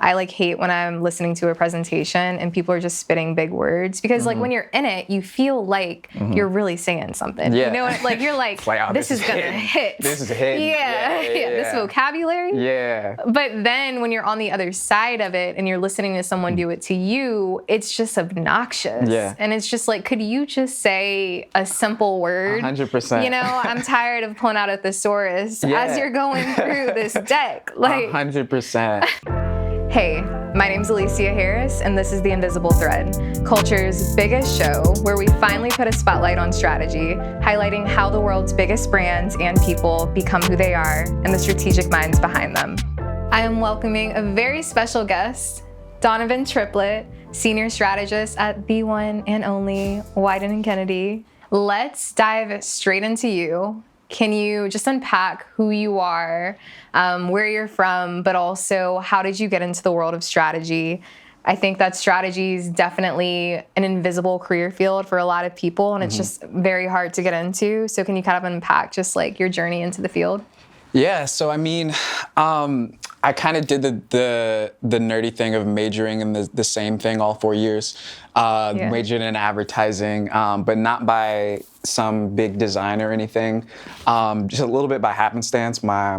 I like hate when I'm listening to a presentation and people are just spitting big words, because like when you're in it, you feel like you're really saying something. Yeah. You know what? Like you're like, oh, this is gonna hit. This is a hit. Yeah. This vocabulary. Yeah. But then when you're on the other side of it and you're listening to someone do it to you, it's just obnoxious. Yeah. And it's just like, could you just say a simple word? 100%. You know, I'm tired of pulling out a thesaurus as you're going through this deck. Like 100%. Hey, my name's Alicia Harris, and this is The Invisible Thread, culture's biggest show where we finally put a spotlight on strategy, highlighting how the world's biggest brands and people become who they are and the strategic minds behind them. I am welcoming a very special guest, Donovan Triplett, senior strategist at the one and only Wieden Kennedy. Let's dive straight into you. Can you just unpack who you are, where you're from, but also how did you get into the world of strategy? I think that strategy is definitely an invisible career field for a lot of people, and it's just very hard to get into. So can you kind of unpack just like your journey into the field? Yeah, so I mean, I kind of did the nerdy thing of majoring in the same thing all 4 years. Majored in advertising, but not by some big design or anything. Just a little bit by happenstance. My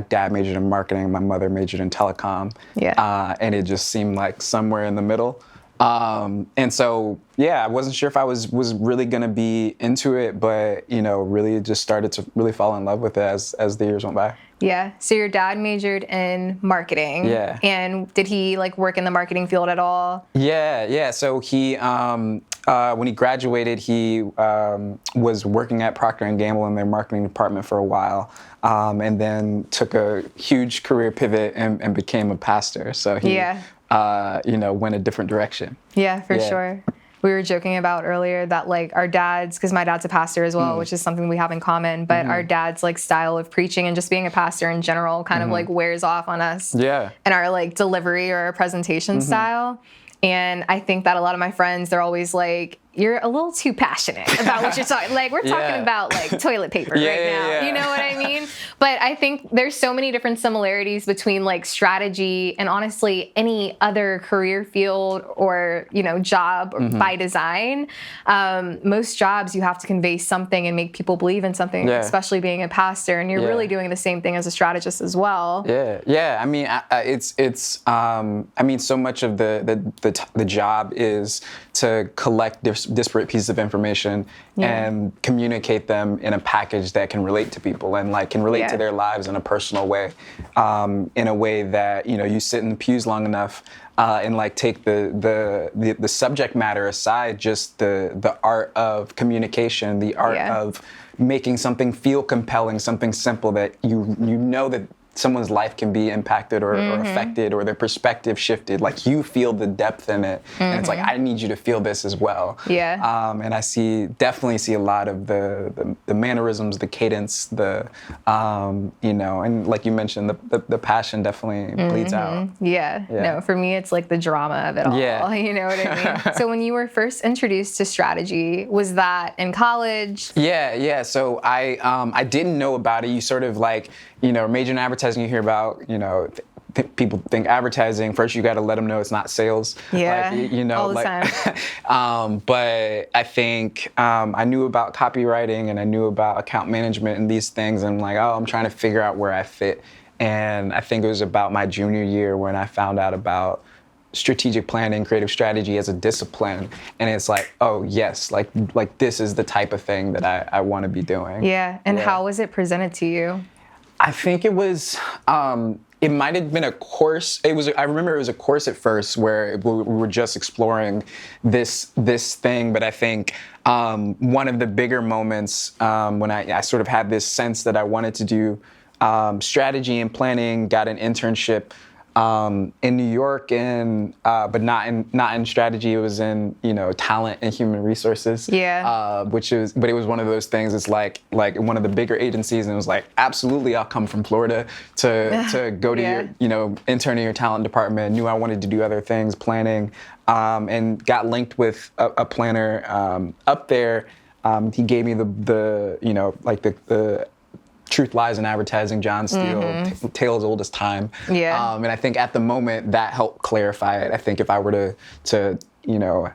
dad majored in marketing. My mother majored in telecom. Yeah. And it just seemed like somewhere in the middle. And so, I wasn't sure if I was really going to be into it, but, really just started to really fall in love with it as the years went by. Yeah. So your dad majored in marketing. Yeah. And did he like work in the marketing field at all? Yeah. So he, when he graduated, he was working at Procter & Gamble in their marketing department for a while, and then took a huge career pivot and became a pastor. So he, went a different direction. Yeah, for sure. We were joking about earlier that like our dads, because my dad's a pastor as well, which is something we have in common, but our dad's like style of preaching and just being a pastor in general kind of like wears off on us. Yeah. And our like delivery or our presentation style. And I think that a lot of my friends, they're always like, you're a little too passionate about what you're talking. Like we're talking about like toilet paper right now. Yeah. You know what I mean? But I think there's so many different similarities between like strategy and honestly any other career field or, job by design. Most jobs you have to convey something and make people believe in something, especially being a pastor. And you're really doing the same thing as a strategist as well. Yeah. I mean, so much of the job is to collect disparate pieces of information and communicate them in a package that can relate to people and like can relate to their lives in a personal way, in a way that you sit in the pews long enough and like take the subject matter aside, just the art of communication, the art of making something feel compelling, something simple that you know that someone's life can be impacted or affected or their perspective shifted. Like you feel the depth in it. And it's like, I need you to feel this as well. Yeah. And I definitely see a lot of the mannerisms, the cadence, and like you mentioned, the passion definitely bleeds out. Yeah. No, for me, it's like the drama of it all. Yeah. You know what I mean? So when you were first introduced to strategy, was that in college? Yeah. So I didn't know about it. You sort of like, major in advertising, you hear about, people think advertising, first you got to let them know it's not sales. Yeah, all the time. But I think I knew about copywriting and I knew about account management and these things. And I'm like, I'm trying to figure out where I fit. And I think it was about my junior year when I found out about strategic planning, creative strategy as a discipline. And it's like, oh yes, like this is the type of thing that I want to be doing. Yeah, and how was it presented to you? I think it was, it might have been a course. I remember it was a course at first where we were just exploring this thing. But I think one of the bigger moments when I sort of had this sense that I wanted to do strategy and planning, got an internship in New York, and but not in strategy. It was in talent and human resources. Yeah. But it was one of those things. It's like one of the bigger agencies, and it was like, absolutely, I'll come from Florida to go to your intern in your talent department. Knew I wanted to do other things, planning, and got linked with a planner up there. He gave me the Truth, Lies, in Advertising, John Steele, Tale as Old as Time. Yeah. And I think at the moment that helped clarify it. I think if I were to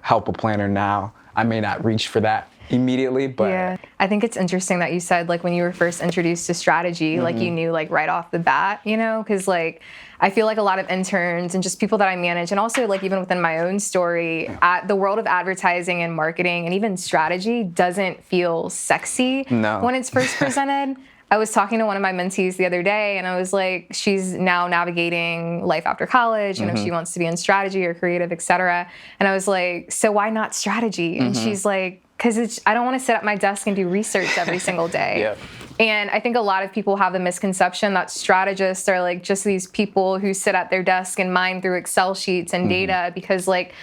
help a planner now, I may not reach for that immediately, but yeah. I think it's interesting that you said, like, when you were first introduced to strategy, like, you knew, like, right off the bat, because, like, I feel like a lot of interns and just people that I manage, and also, like, even within my own story, the world of advertising and marketing and even strategy doesn't feel sexy when it's first presented. I was talking to one of my mentees the other day, and I was like, she's now navigating life after college. She wants to be in strategy or creative, et cetera. And I was like, so why not strategy? And she's like, because I don't want to sit at my desk and do research every single day. Yep. And I think a lot of people have the misconception that strategists are like just these people who sit at their desk and mine through Excel sheets and data, because, like,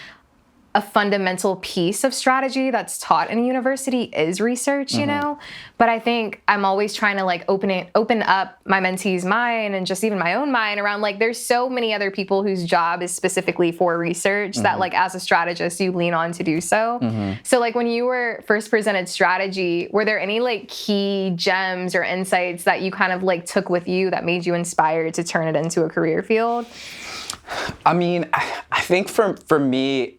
a fundamental piece of strategy that's taught in a university is research, But I think I'm always trying to, like, open up my mentees' mind and just even my own mind around, like, there's so many other people whose job is specifically for research that, like, as a strategist, you lean on to do so. So, like, when you were first presented strategy, were there any, like, key gems or insights that you kind of, like, took with you that made you inspired to turn it into a career field? I mean, I think for me,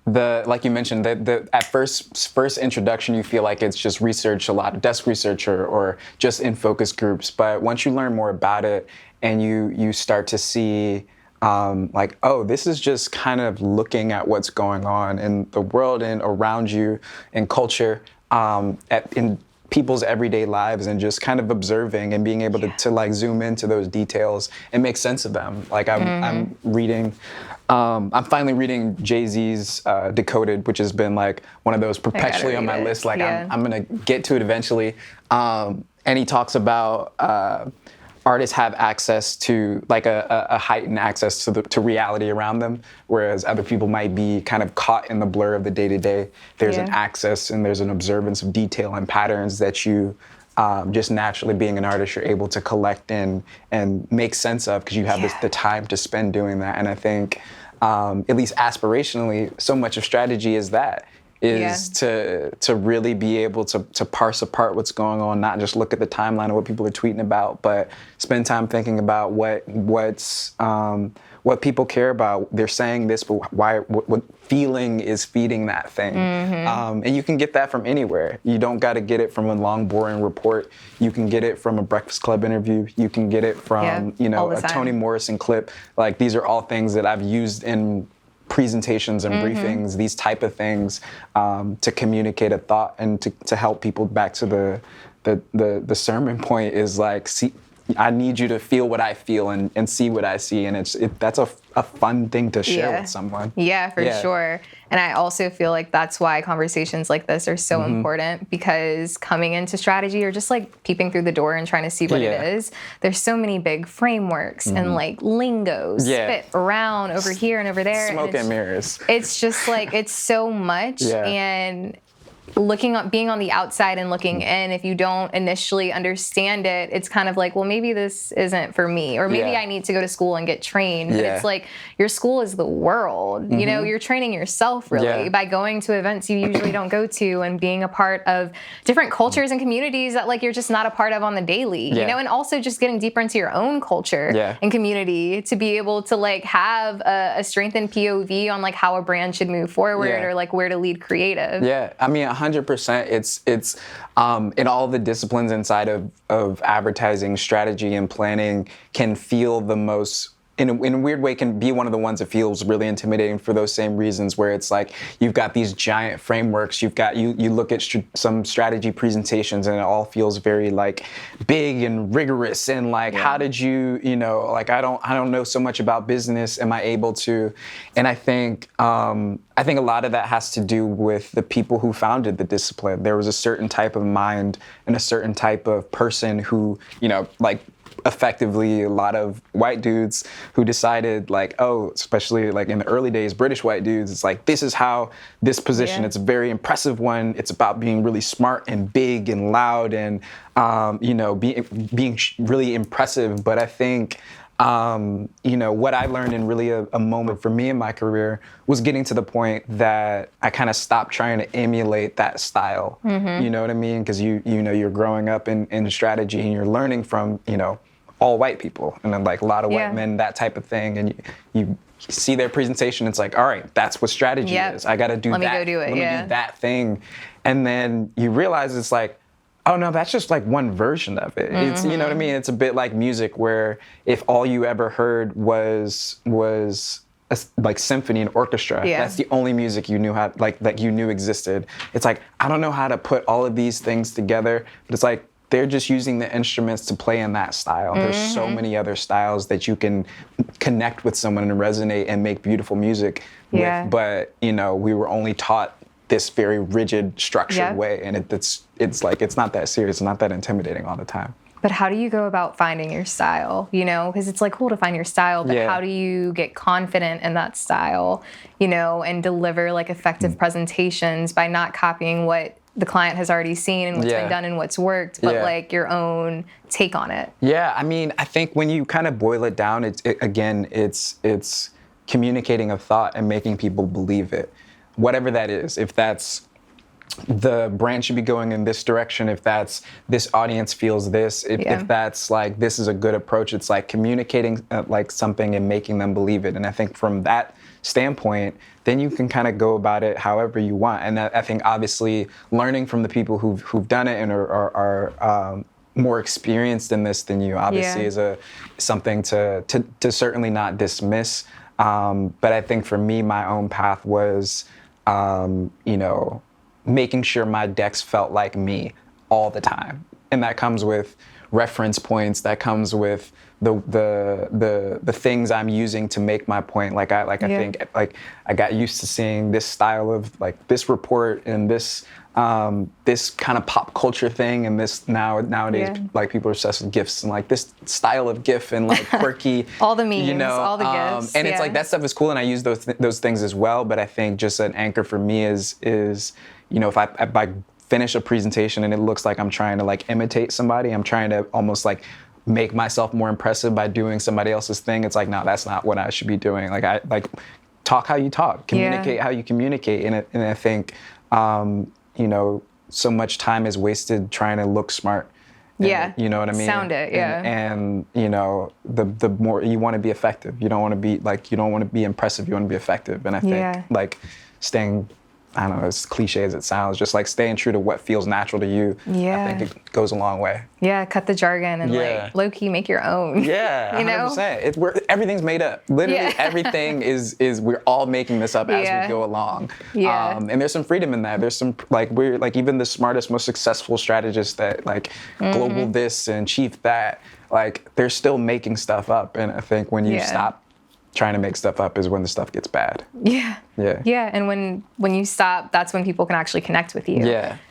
like you mentioned, the at first introduction, you feel like it's just research, a lot of desk research or just in focus groups. But once you learn more about it and you start to see, like, oh, this is just kind of looking at what's going on in the world and around you in culture, in people's everyday lives, and just kind of observing and being able to like zoom into those details and make sense of them. Like I'm reading, I'm finally reading Jay-Z's Decoded, which has been like one of those perpetually on my list. Like I'm gonna get to it eventually. And he talks about artists have access to like a heightened access to reality around them, whereas other people might be kind of caught in the blur of the day-to-day. There's an access and there's an observance of detail and patterns that you just naturally, being an artist, you're able to collect and make sense of, because you have the time to spend doing that. And I think, at least aspirationally, so much of strategy is to really be able to parse apart what's going on, not just look at the timeline of what people are tweeting about, but spend time thinking about what people care about. They're saying this, but why? What feeling is feeding that thing? And you can get that from anywhere. You don't got to get it from a long, boring report. You can get it from a Breakfast Club interview. You can get it from a Toni Morrison clip. Like, these are all things that I've used in presentations and briefings, these type of things, to communicate a thought and to help people. Back to the sermon point is like, see, I need you to feel what I feel and see what I see, and that's a fun thing to share with someone. Yeah, for sure. And I also feel like that's why conversations like this are so important, because coming into strategy or just like peeping through the door and trying to see what it is, there's so many big frameworks and like lingos spit around over here and over there. Smoke and mirrors. It's just like, it's so much. And being on the outside and looking in, if you don't initially understand it, it's kind of like, well, maybe this isn't for me, or maybe I need to go to school and get trained. But it's like, your school is the world. You're training yourself really by going to events you usually don't go to, and being a part of different cultures and communities that like you're just not a part of on the daily. And also just getting deeper into your own culture and community to be able to like have a strengthened POV on like how a brand should move forward or like where to lead creative. I mean, 100%. It's in all the disciplines inside of advertising, strategy, and planning can feel the most, in a weird way, can be one of the ones that feels really intimidating for those same reasons, where it's like you've got these giant frameworks, you look at some strategy presentations and it all feels very like big and rigorous, and like how did you like I don't know so much about business, am I able to? And I think a lot of that has to do with the people who founded the discipline. There was a certain type of mind and a certain type of person who, like effectively a lot of white dudes who decided like, oh, especially like in the early days, British white dudes, it's like, this is how this position, it's a very impressive one. It's about being really smart and big and loud and, being really impressive. But I think what I learned in really a moment for me in my career was getting to the point that I kind of stopped trying to emulate that style. You know what I mean? Because you're growing up in strategy and you're learning from, all white people and then like a lot of white men, that type of thing. And you see their presentation, it's like, all right, that's what strategy is. I got to do that. Let me go do it. Let me do that thing. And then you realize it's like, oh no, that's just like one version of it. It's, you know what I mean? It's a bit like music where if all you ever heard was like symphony and orchestra, that's the only music you knew how, like that you knew existed. It's like, I don't know how to put all of these things together, but it's like, they're just using the instruments to play in that style. There's so many other styles that you can connect with someone and resonate and make beautiful music with. But, we were only taught this very rigid, structured way. And it's like, it's not that serious, it's not that intimidating all the time. But how do you go about finding your style, Because it's like cool to find your style, but how do you get confident in that style, and deliver like effective presentations by not copying what the client has already seen and what's been done and what's worked, but like your own take on it? Yeah, I mean, I think when you kind of boil it down, it's communicating a thought and making people believe it. Whatever that is, if that's the brand should be going in this direction, if that's this audience feels this, if that's like this is a good approach, it's like communicating like something and making them believe it. And I think from that standpoint, then you can kind of go about it however you want. And I think obviously learning from the people who've done it and are more experienced in this than you obviously is something to certainly not dismiss. But I think for me, my own path was, making sure my decks felt like me all the time. And that comes with reference points, that comes with the things I'm using to make my point. I think I got used to seeing this style of like this report and this kind of pop culture thing, and this nowadays like people are obsessed with GIFs and like this style of GIF and like quirky all the memes, all the GIFs, and it's like that stuff is cool, and I use those things as well. But I think just an anchor for me is if I finish a presentation and it looks like I'm trying to like imitate somebody, I'm trying to almost like make myself more impressive by doing somebody else's thing. It's like, no, that's not what I should be doing. Like talk how you talk, communicate how you communicate. And I think, so much time is wasted trying to look smart. And, you know what I mean? Sound it, And the more you want to be effective, you don't want to be impressive, you want to be effective. And I think like staying, I don't know, as cliche as it sounds, just like staying true to what feels natural to you, I think it goes a long way. Yeah, cut the jargon and like low-key make your own. Yeah, 100%. Everything's made up. Literally everything is we're all making this up as we go along. Yeah. And there's some freedom in that. There's some, like, we're like even the smartest, most successful strategists that like global this and chief that, like they're still making stuff up. And I think when you stop trying to make stuff up is when the stuff gets bad. Yeah. And when you stop, that's when people can actually connect with you.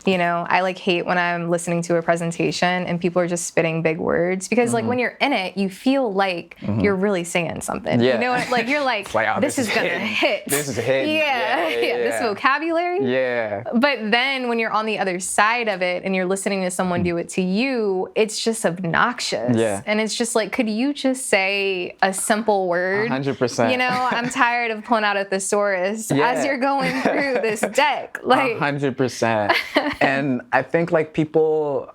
I like hate when I'm listening to a presentation and people are just spitting big words, because like when you're in it, you feel like you're really saying something. Like you're like, this is gonna hit. This is a hit. This vocabulary. But then when you're on the other side of it and you're listening to someone do it to you, it's just obnoxious. And it's just like, could you just say a simple word? 100%. I'm tired of pulling out a thesaurus as you're going through this deck. Like 100%. And I think like people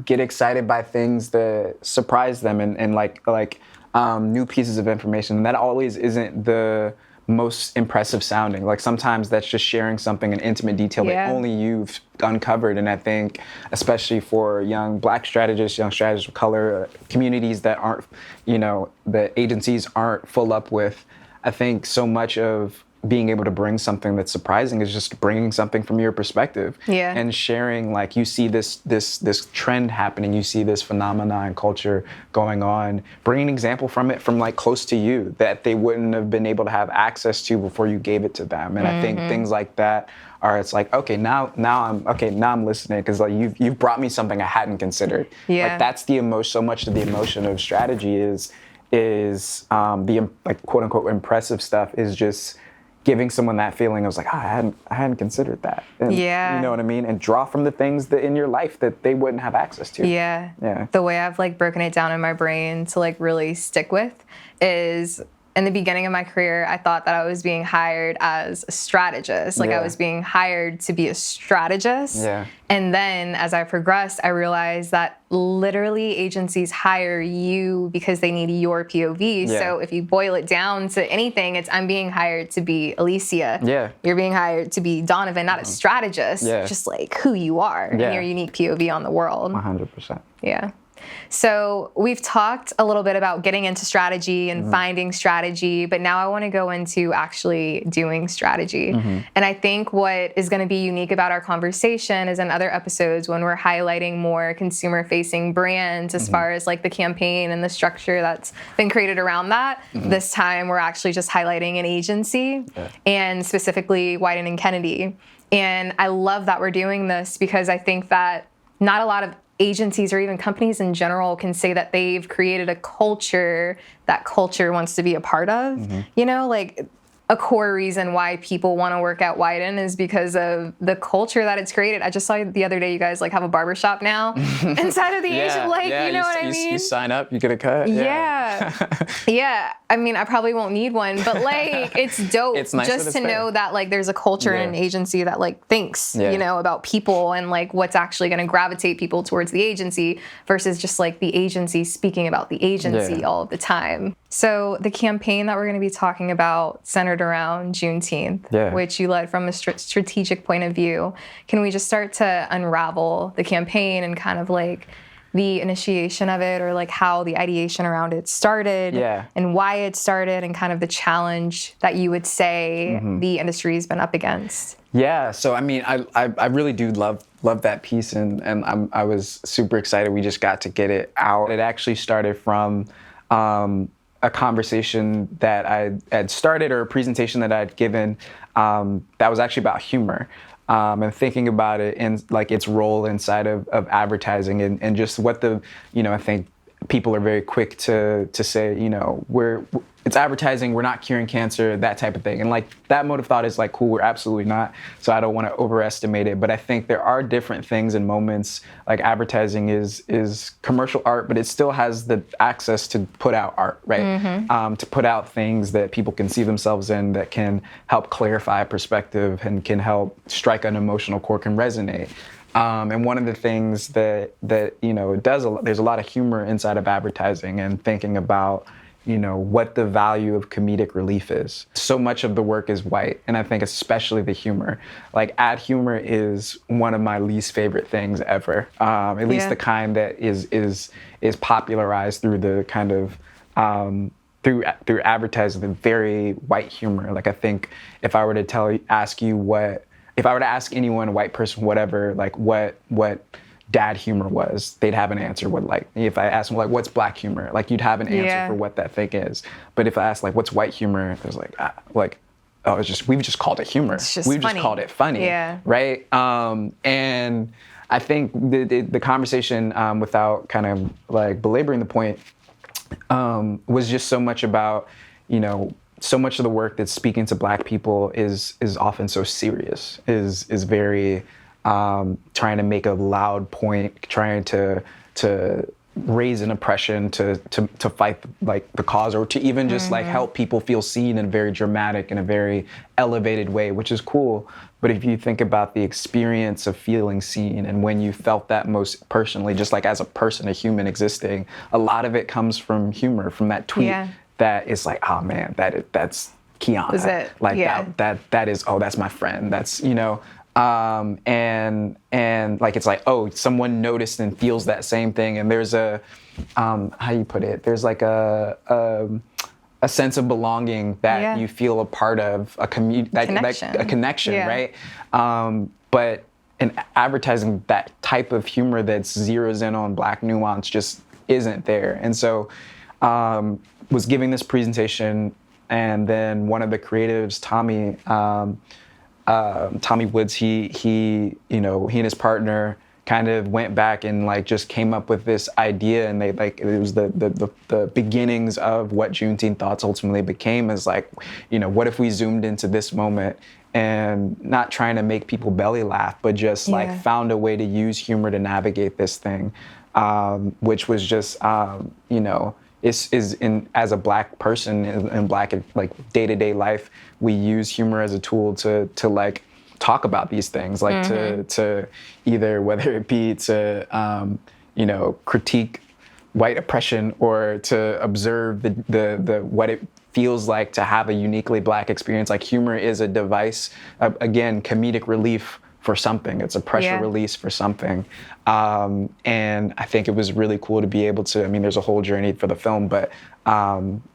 get excited by things that surprise them and like new pieces of information. And that always isn't the most impressive sounding. Like sometimes that's just sharing something in intimate detail that only you've uncovered. And I think especially for young Black strategists, young strategists of color, communities that aren't, the agencies aren't full up with, I think so much of being able to bring something that's surprising is just bringing something from your perspective and sharing, like you see this trend happening, you see this phenomenon and culture going on, bring an example from it from like close to you that they wouldn't have been able to have access to before you gave it to them. And I think things like that are, it's like, okay, now I'm listening, because like you've brought me something I hadn't considered. Like that's the emotion, so much of the emotion of strategy is the like quote unquote impressive stuff is just giving someone that feeling, I was like, I hadn't considered that. And, yeah. You know what I mean? And draw from the things that in your life that they wouldn't have access to. Yeah. Yeah. The way I've like broken it down in my brain to like really stick with is, in the beginning of my career, I thought that I was being hired as a strategist. Like I was being hired to be a strategist. Yeah. And then as I progressed, I realized that literally agencies hire you because they need your POV. Yeah. So if you boil it down to anything, it's I'm being hired to be Alicia. Yeah. You're being hired to be Donovan, not a strategist. Yeah. Just like who you are and your unique POV on the world. 100%. Yeah. So we've talked a little bit about getting into strategy and finding strategy, but now I want to go into actually doing strategy. And I think what is going to be unique about our conversation is in other episodes when we're highlighting more consumer-facing brands as far as like the campaign and the structure that's been created around that. This time we're actually just highlighting an agency and specifically Wieden Kennedy. And I love that we're doing this because I think that not a lot of agencies or even companies in general can say that they've created a culture that culture wants to be a part of. You know, like a core reason why people want to work at Wieden is because of the culture that it's created. I just saw the other day you guys like have a barbershop now inside of the Asian, like, you know what I mean? You sign up, you get a cut. Yeah. I mean, I probably won't need one, but like, it's dope. It's nice just to know that like there's a culture in an agency that like thinks, you know, about people and like what's actually going to gravitate people towards the agency versus just like the agency speaking about the agency all of the time. So the campaign that we're going to be talking about centered around Juneteenth, which you led from a strategic point of view. Can we just start to unravel the campaign and kind of like the initiation of it or like how the ideation around it started and why it started and kind of the challenge that you would say the industry's been up against? Yeah, so I mean, I really do love that piece and I was super excited we just got to get it out. It actually started from a conversation that I had started or a presentation that I'd given that was actually about humor and thinking about it in like its role inside of advertising and just what I think people are very quick to say, it's advertising, we're not curing cancer, that type of thing. And like that mode of thought is like, cool, we're absolutely not. So I don't want to overestimate it. But I think there are different things and moments, like advertising is commercial art, but it still has the access to put out art, right? To put out things that people can see themselves in that can help clarify perspective and can help strike an emotional chord, can resonate. And one of the things that it does, there's a lot of humor inside of advertising and thinking about, what the value of comedic relief is. So much of the work is white, and I think especially the humor. Like ad humor is one of my least favorite things ever. At least the kind that is popularized through the kind of through advertising, the very white humor. Like I think if I were to ask anyone, a white person, whatever, like what dad humor was, they'd have an answer. If I asked them like, what's black humor? Like you'd have an answer for what that thing is. But if I asked like, what's white humor? It was we've just called it humor. We've just called it funny, right? And I think the conversation, without kind of like belaboring the point, was just so much about, so much of the work that's speaking to black people is often so serious, is very trying to make a loud point, trying to raise an oppression, to fight like the cause, or to even just like help people feel seen in a very dramatic and a very elevated way, which is cool. But if you think about the experience of feeling seen and when you felt that most personally, just like as a person, a human existing, a lot of it comes from humor, from that tweet that is like, oh man, that's Kiana. Is it? Like that is, oh, that's my friend. That's, and like, it's like, oh, someone noticed and feels that same thing. And there's how you put it? There's like a sense of belonging that you feel a part of, a connection, right? But in advertising, that type of humor that zeroes in on Black nuance just isn't there. And so, was giving this presentation, and then one of the creatives, Tommy Woods, he and his partner, kind of went back and like just came up with this idea, and they like it was the beginnings of what Juneteenth thoughts ultimately became, as like, you know, what if we zoomed into this moment and not trying to make people belly laugh, but just like found a way to use humor to navigate this thing, which was just, you know, is in as a Black person in Black like day-to-day life, we use humor as a tool to like talk about these things, like to either whether it be to you know, critique white oppression or to observe the what it feels like to have a uniquely Black experience. Like humor is a device, again, comedic relief for something. It's a pressure release for something. And I think it was really cool to be able to, I mean, there's a whole journey for the film, but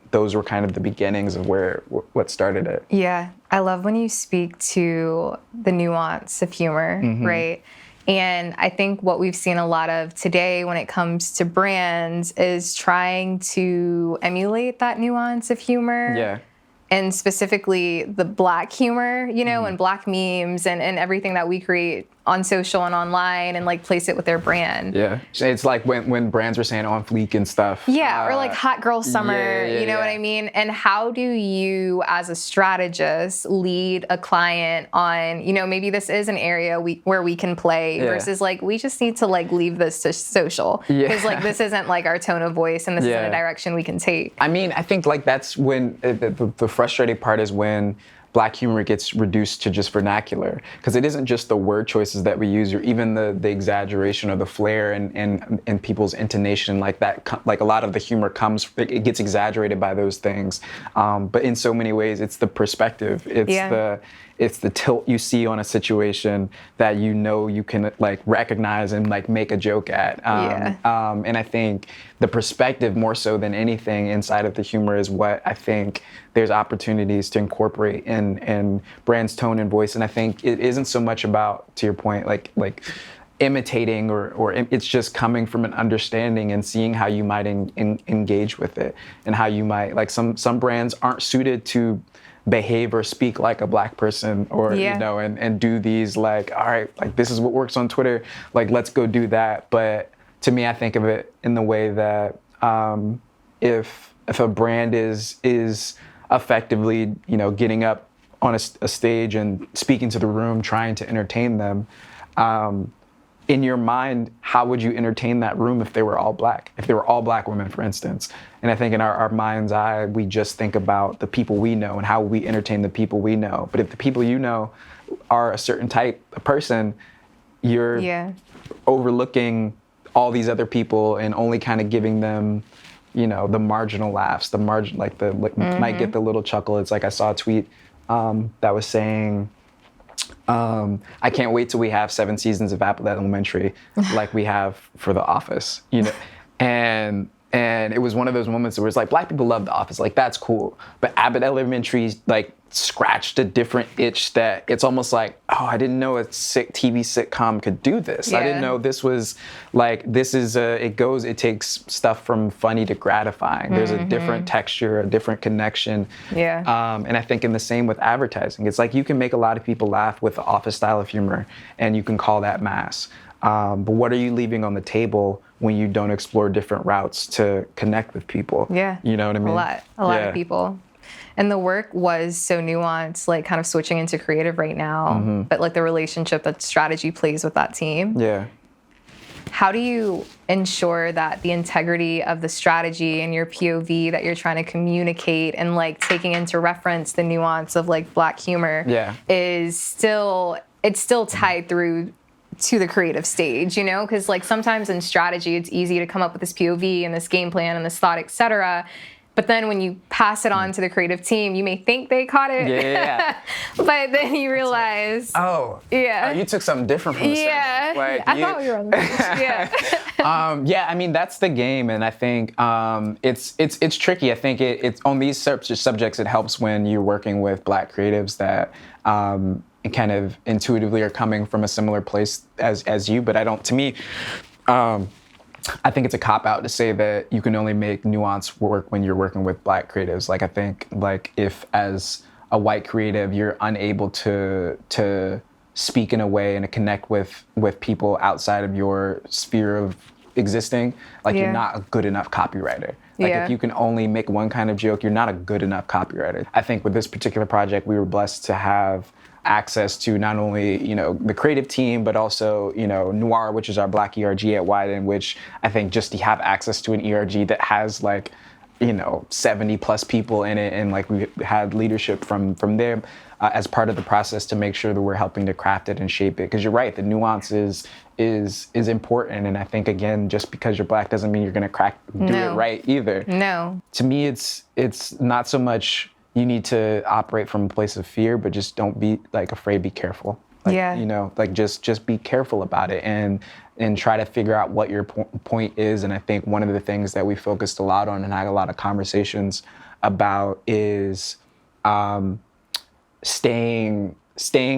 those were kind of the beginnings of what started it. Yeah, I love when you speak to the nuance of humor, right? And I think what we've seen a lot of today when it comes to brands is trying to emulate that nuance of humor. Yeah. And specifically the Black humor, you know, and Black memes and everything that we create on social and online, and like place it with their brand. Yeah, it's like when brands were saying on fleek and stuff. Yeah, or like hot girl summer, you know what I mean? And how do you, as a strategist, lead a client on, you know, maybe this is an area where we can play versus like, we just need to like leave this to social because like this isn't like our tone of voice and this isn't a direction we can take. I mean, I think like that's when the frustrating part is when Black humor gets reduced to just vernacular, because it isn't just the word choices that we use, or even the exaggeration or the flair and people's intonation, like that. Like a lot of the humor comes, it gets exaggerated by those things. But in so many ways, it's the perspective. It's the tilt you see on a situation that you know you can like recognize and like make a joke at. And I think the perspective more so than anything inside of the humor is what I think there's opportunities to incorporate in brand's tone and voice. And I think it isn't so much about, to your point, like imitating or it's just coming from an understanding and seeing how you might engage with it, and how you might, like some brands aren't suited to behave or speak like a Black person, or you know, and do these like, all right, like this is what works on Twitter, like let's go do that. But to me, I think of it in the way that if a brand is effectively, you know, getting up on a stage and speaking to the room, trying to entertain them, in your mind, how would you entertain that room if they were all Black? If they were all Black women, for instance. And I think in our mind's eye, we just think about the people we know and how we entertain the people we know. But if the people you know are a certain type of person, you're overlooking all these other people and only kind of giving them, you know, the marginal laughs, might get the little chuckle. It's like I saw a tweet that was saying, I can't wait till we have 7 seasons of Abbott Elementary like we have for The Office, you know, and it was one of those moments where it's like, Black people love The Office, like that's cool, but Abbott Elementary like scratched a different itch that it's almost like, oh, I didn't know a TV sitcom could do this. I didn't know this was like, it takes stuff from funny to gratifying. There's a different texture, a different connection. And I think in the same with advertising, it's like you can make a lot of people laugh with the Office style of humor and you can call that mass. But what are you leaving on the table when you don't explore different routes to connect with people? You know what I mean? A lot of people. And the work was so nuanced, like kind of switching into creative right now, but like the relationship that strategy plays with that team. How do you ensure that the integrity of the strategy and your POV that you're trying to communicate and like taking into reference the nuance of like Black humor is still tied through to the creative stage, you know? Because like sometimes in strategy, it's easy to come up with this POV and this game plan and this thought, etc. But then when you pass it on to the creative team, you may think they caught it. But then you realize, you took something different from the script. Like, I thought we were on the page. I mean, that's the game. And I think it's tricky. I think it's on these subjects, it helps when you're working with Black creatives that kind of intuitively are coming from a similar place as you. But I think it's a cop-out to say that you can only make nuance work when you're working with Black creatives. Like, I think, like, if as a white creative, you're unable to speak in a way and to connect with people outside of your sphere of existing, like you're not a good enough copywriter. Like if you can only make one kind of joke, you're not a good enough copywriter. I think with this particular project, we were blessed to have access to not only, you know, the creative team, but also, you know, Noir, which is our Black ERG at Wieden, which I think just to have access to an ERG that has like, you know, 70 plus people in it, and like we had leadership from them as part of the process to make sure that we're helping to craft it and shape it. Because you're right, the nuance is important, and I think again, just because you're Black doesn't mean you're gonna do it right either. No. To me, it's not so much you need to operate from a place of fear, but just don't be like afraid. Be careful. Like, you know, like just be careful about it and try to figure out what your point is. And I think one of the things that we focused a lot on and had a lot of conversations about is staying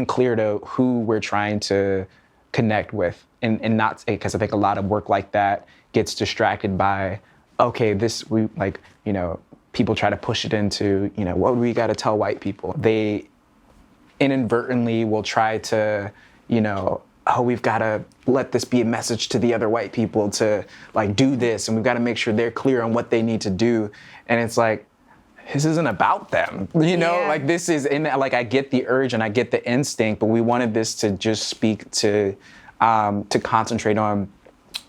clear to who we're trying to connect with, and not, because I think a lot of work like that gets distracted by, okay, we like, you know, people try to push it into, you know, what do we got to tell white people? They inadvertently will try to, you know, oh, we've got to let this be a message to the other white people to like do this, and we've got to make sure they're clear on what they need to do. And it's like, this isn't about them, you know, like this is like, I get the urge and I get the instinct, but we wanted this to just speak to concentrate on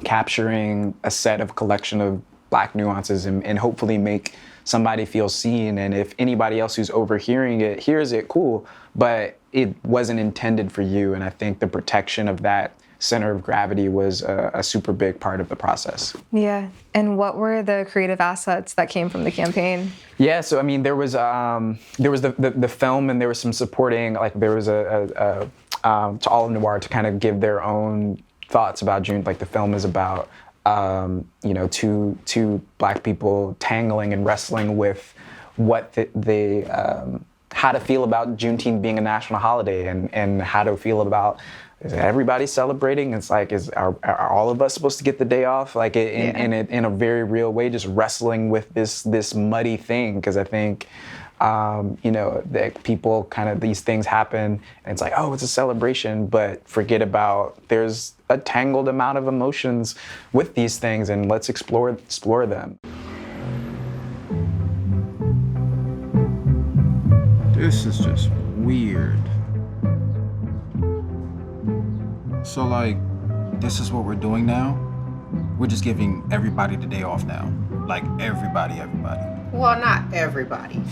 capturing a set of collection of Black nuances and hopefully make somebody feel seen. And if anybody else who's overhearing it hears it, cool, but it wasn't intended for you. And I think the protection of that center of gravity was a super big part of the process. Yeah. And what were the creative assets that came from the campaign? Yeah, so I mean, there was the film, and there was some supporting, like there was to all of Noir to kind of give their own thoughts about June. Like the film is about you know, two Black people tangling and wrestling with what how to feel about Juneteenth being a national holiday, and how to feel about, is everybody celebrating? It's like, are all of us supposed to get the day off? Like in a very real way, just wrestling with this muddy thing. Because I think, you know, that people kind of, these things happen and it's like, oh, it's a celebration, but forget about there's a tangled amount of emotions with these things, and let's explore them. This is just weird. So like, this is what we're doing now? We're just giving everybody the day off now. Like everybody. Well, not everybody.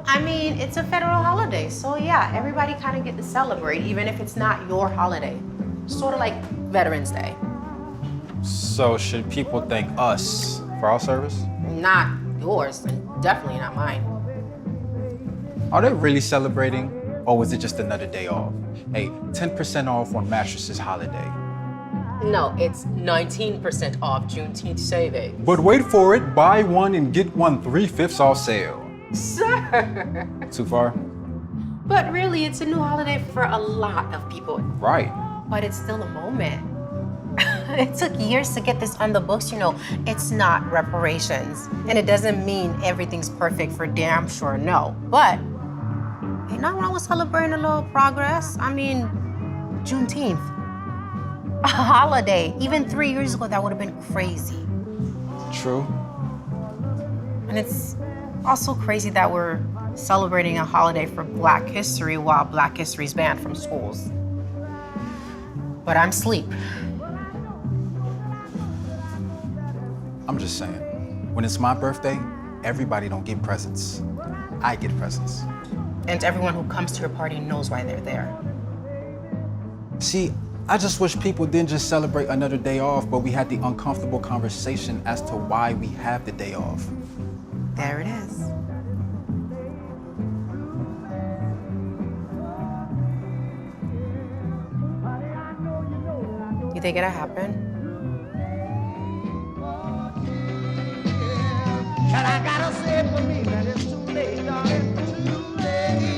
I mean, it's a federal holiday, so yeah, everybody kind of get to celebrate, even if it's not your holiday. Sort of like Veterans Day. So should people thank us for our service? Not yours, and definitely not mine. Are they really celebrating, or was it just another day off? Hey, 10% off on mattresses holiday. No, it's 19% off Juneteenth savings. But wait for it, buy one and get one 3/5 off sale. Sir! Too far? But really, it's a new holiday for a lot of people. Right. But it's still a moment. It took years to get this on the books, you know. It's not reparations. And it doesn't mean everything's perfect, for damn sure, no. But ain't nothing wrong with celebrating a little progress. I mean, Juneteenth, a holiday. Even 3 years ago, that would have been crazy. True. And it's also crazy that we're celebrating a holiday for Black history while Black history is banned from schools. But I'm asleep. I'm just saying, when it's my birthday, everybody don't get presents. I get presents. And everyone who comes to your party knows why they're there. See, I just wish people didn't just celebrate another day off, but we had the uncomfortable conversation as to why we have the day off. There it is. You think it'll happen? And I gotta say for me that it's too late, darling, too late.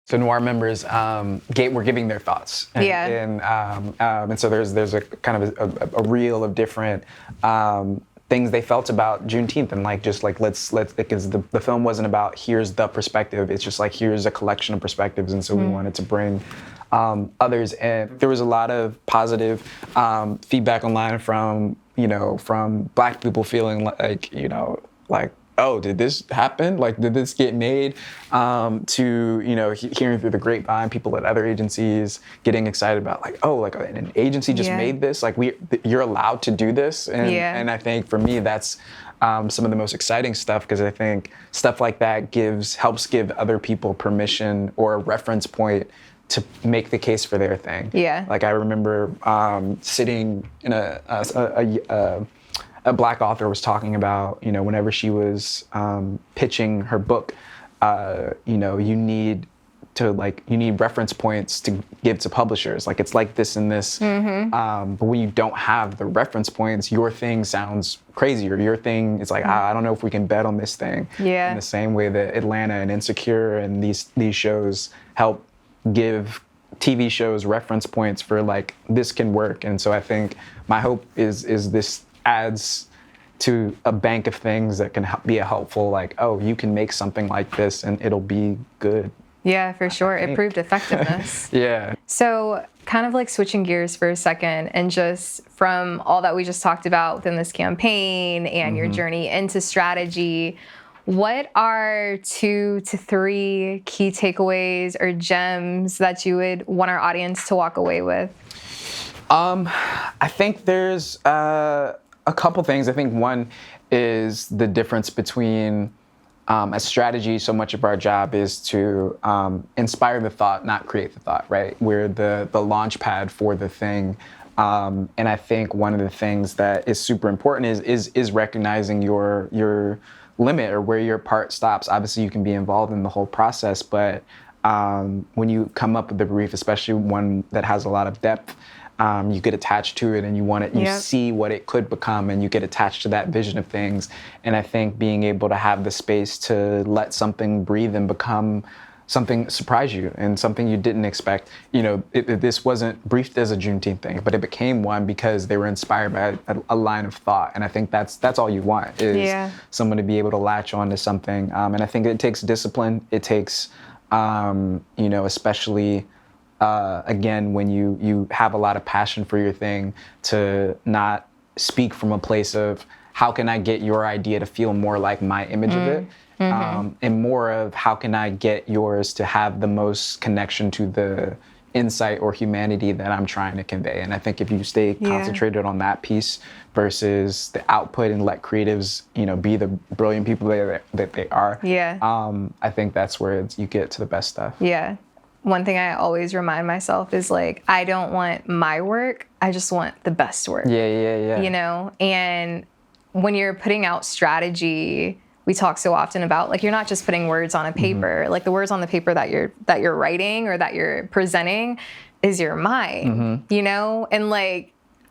So Noir members were giving their thoughts, and so there's a kind of a reel of different things they felt about Juneteenth, and like just like let's because the film wasn't about here's the perspective. It's just like here's a collection of perspectives, and so we wanted to bring others in. There was a lot of positive feedback online from Black people feeling like oh, did this happen? Like, did this get made? To hearing through the grapevine, people at other agencies getting excited about like, oh, like an agency just made this. Like you're allowed to do this, and I think for me that's some of the most exciting stuff, because I think stuff like that helps give other people permission or a reference point to make the case for their thing. Yeah. Like I remember sitting in a Black author was talking about, whenever she was pitching her book, you need reference points to give to publishers. Like it's like this and this, but when you don't have the reference points, your thing sounds crazy, or your thing is like, I don't know if we can bet on this thing. Yeah. In the same way that Atlanta and Insecure and these shows help give TV shows reference points for like, this can work. And so I think my hope is this adds to a bank of things that can be a helpful, like, oh, you can make something like this and it'll be good. Yeah, for sure. It proved effectiveness. Yeah. So kind of like switching gears for a second, and just from all that we just talked about within this campaign and your journey into strategy, what are 2 to 3 key takeaways or gems that you would want our audience to walk away with? I think there's a couple things. I think one is the difference between as strategy, so much of our job is to inspire the thought, not create the thought, right? We're the launch pad for the thing. And I think one of the things that is super important is recognizing your limit, or where your part stops. Obviously, you can be involved in the whole process, but when you come up with a brief, especially one that has a lot of depth, you get attached to it, and you see what it could become, and you get attached to that vision of things. And I think being able to have the space to let something breathe and become something, surprise you, and something you didn't expect. This wasn't briefed as a Juneteenth thing, but it became one because they were inspired by a line of thought. And I think that's all you want, is someone to be able to latch on to something. And I think it takes discipline. It takes, especially again, when you have a lot of passion for your thing, to not speak from a place of how can I get your idea to feel more like my image of it, and more of how can I get yours to have the most connection to the insight or humanity that I'm trying to convey. And I think if you stay concentrated on that piece versus the output, and let creatives, be the brilliant people that they are, I think that's where you get to the best stuff. Yeah. One thing I always remind myself is like, I don't want my work, I just want the best work. Yeah. And when you're putting out strategy, we talk so often about like, you're not just putting words on a paper. Like the words on the paper that you're writing or that you're presenting is your mind, and like,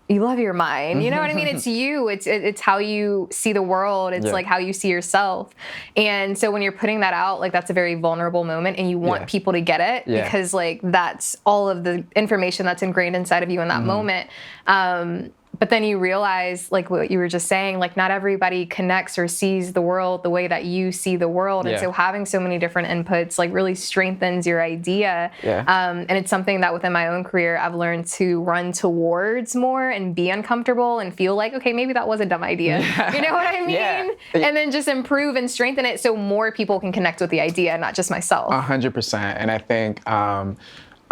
you love your mind, you know what I mean? It's you, it's how you see the world. It's like how you see yourself. And so when you're putting that out, like that's a very vulnerable moment, and you want people to get it because like that's all of the information that's ingrained inside of you in that moment. But then you realize, like what you were just saying, like not everybody connects or sees the world the way that you see the world. And so having so many different inputs like really strengthens your idea. And it's something that within my own career, I've learned to run towards more and be uncomfortable and feel like, okay, maybe that was a dumb idea. You know what I mean? And then just improve and strengthen it so more people can connect with the idea, not just myself. 100%. And I think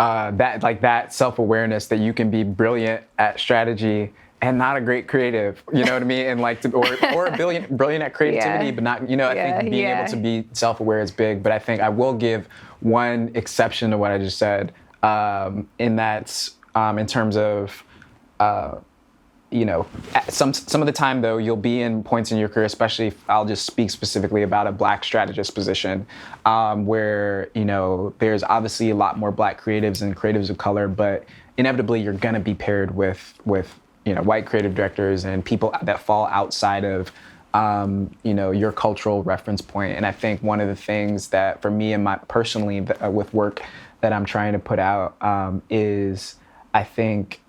that self-awareness that you can be brilliant at strategy and not a great creative, you know what I mean? And like, or brilliant at creativity, but not, I think being able to be self-aware is big. But I think I will give one exception to what I just said, in that, in terms of, some of the time though, you'll be in points in your career, especially if I'll just speak specifically about a Black strategist position, where, there's obviously a lot more Black creatives and creatives of color, but inevitably you're gonna be paired with white creative directors and people that fall outside of, your cultural reference point. And I think one of the things that for me and personally with work that I'm trying to put out, is I think,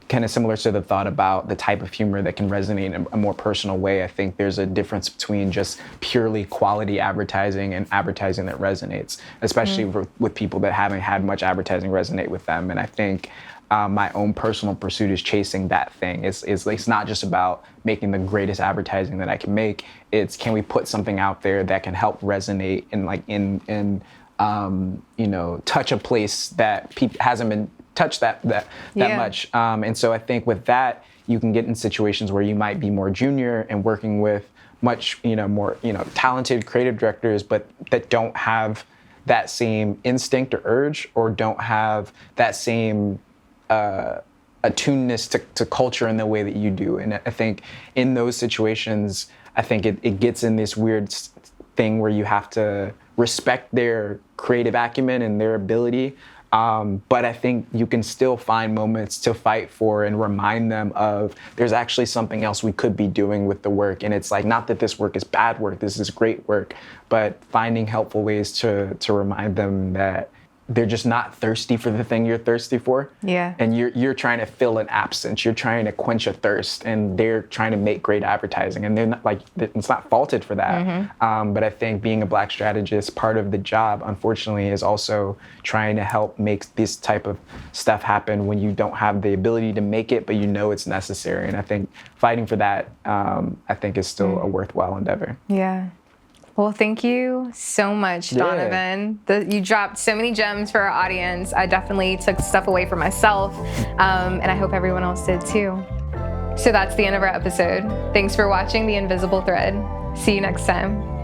kind of similar to the thought about the type of humor that can resonate in a more personal way. I think there's a difference between just purely quality advertising and advertising that resonates, especially with people that haven't had much advertising resonate with them. And I think my own personal pursuit is chasing that thing. It's not just about making the greatest advertising that I can make. It's, can we put something out there that can help resonate and touch a place that hasn't been touched that much. And so I think with that, you can get in situations where you might be more junior and working with much more talented creative directors, but that don't have that same instinct or urge, or don't have that same attuneness to culture in the way that you do. And I think in those situations, I think it gets in this weird thing where you have to respect their creative acumen and their ability. But I think you can still find moments to fight for and remind them of, there's actually something else we could be doing with the work. And it's like, not that this work is bad work, this is great work, but finding helpful ways to remind them that they're just not thirsty for the thing you're thirsty for. Yeah. And you're trying to fill an absence. You're trying to quench a thirst, and they're trying to make great advertising. And they're not, like, it's not faulted for that. But I think being a Black strategist, part of the job, unfortunately, is also trying to help make this type of stuff happen when you don't have the ability to make it, but you know it's necessary. And I think fighting for that, I think, is still a worthwhile endeavor. Yeah. Well, thank you so much, Donovan. You dropped so many gems for our audience. I definitely took stuff away for myself, and I hope everyone else did too. So that's the end of our episode. Thanks for watching The Invisible Thread. See you next time.